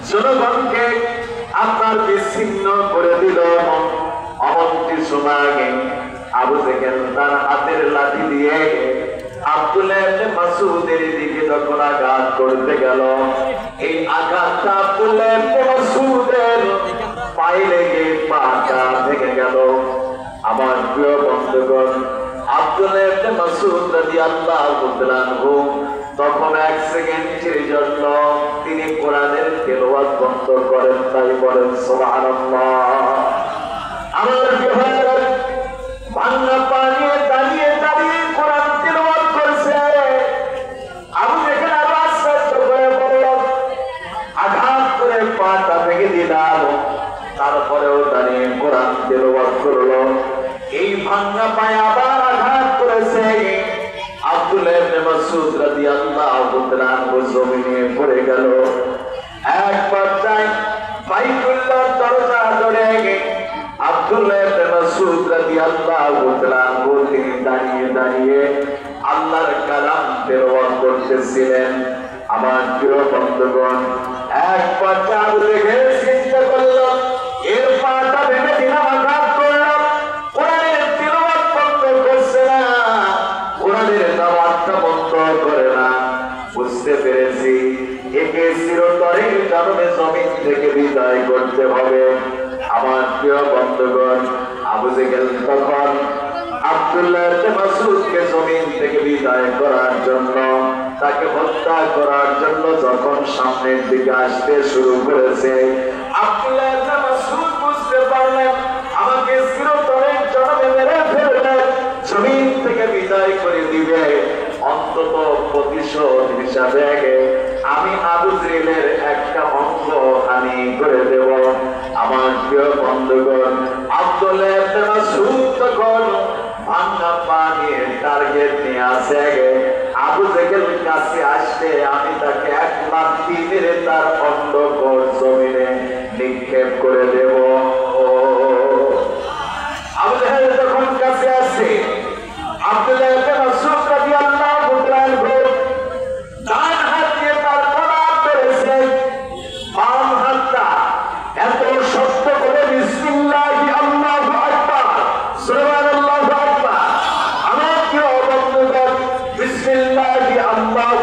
জনগণকে আপনার বিচ্ছিন্ন করে দিল। অমন্ত্রী সোনাকে আবু জেহেল তার হাতের লাঠি দিয়ে আব্দুল্লাহ ইবনে মাসউদের দিকে যখন আঘাত করতে গেল, এই আঘাতটা আব্দুল্লাহ ইবনে মাসউদের পায়ে লেগে পাটা ভেঙে গেল। আমার প্রিয় বন্ধুগণ, আব্দুল্লাহ ইবনে মাসউদ রাদিয়াল্লাহু তাআলা আনহু তখন এক সেকেন্ডের জন্য তিনি কোরআনের তেলাওয়াত বন্ধ করেন, তাই বলেন সুবহানাল্লাহ। আমার প্রিয় ভাইরা, ভাঙা পানি দাঁড়িয়ে দাঁড়িয়ে কোরআন তেলাওয়াত করছে। আবু জেহেল আওয়াজ করে বলল, আঘাত করে পাটা ভেঙে দিলাম, তারপরেও দাঁড়িয়ে কোরআন তেলাওয়াত করলো। এই ভাঙা পায়ে আবার আঘাত করেছে। আব্দুল্লাহ ইবনে মাসউদ রাদিয়াল্লাহু তাআলা আনহু জমিনে পড়ে গেল। এক পর্যায়ে বাইতুল্লাহর দরজা ধরে আব্দুল্লাহ ইবনে মাসউদ রাদিয়াল্লাহু তাআলা আনহু তিনি দাঁড়িয়ে দাঁড়িয়ে আল্লাহর কালাম তেলাওয়াত করতেছিলেন। আমার প্রিয় বন্ধুগণ, এক পর্যায়ে আবু জেহেল চিন্তা করল, এর পাটা ভেঙে দিলাম, আঘাত করলাম, কোরআনের তেলাওয়াত বন্ধ করছে না, কোরআনের দাওয়াতটা বন্ধ করে না। বুঝতে পেরেছি, একে চিরতরে জন্মে জমিন থেকে বিদায় করতে হবে। আমার প্রিয় বন্ধুগণ, আবু জেহেল তখন আব্দুল্লাহ ইবনে মাসউদকে জমিন থেকে বিদায় করার জন্য, তাকে হত্যা করার জন্য যখন সামনের দিকে আসতে শুরু করেছে, আব্দুল্লাহ ইবনে মাসউদ বুঝতে পারলেন আমাকে চিরতরে জন্মে মেরে ফেলবে, জমিন থেকে বিদায় করে দিবে, অন্তত প্রতিশোধ হিসাবে আমি আবু জেহেলের একটা অঙ্গ হানি করে দেব। আমার প্রিয় বন্ধুগণ, আব্দুল্লাহ ইবনে মাসউদ তখন ভাঙা পানিয়ে টার্গেট নিয়ে আসে। আবু জেহেল কাছে আসলে আমি তাকে এক লাথি মেরে তার অন্ধকার জমিনে নিক্ষেপ করে দেব। আবু জেহেল যখন কাছে আসে, আব্দুল্লাহ ইবনে মাসউদ রাদিয়াল্লাহু তাআলা আনহু ডান হাত দিয়ে তার গলা ধরেছে, বাম হাতটা এত শক্ত করে বিসমিল্লাহি আল্লাহু আকবার, সুবহানাল্লাহু আকবার। আমার প্রিয় বন্ধুগণ, বিসমিল্লাহি আল্লাহু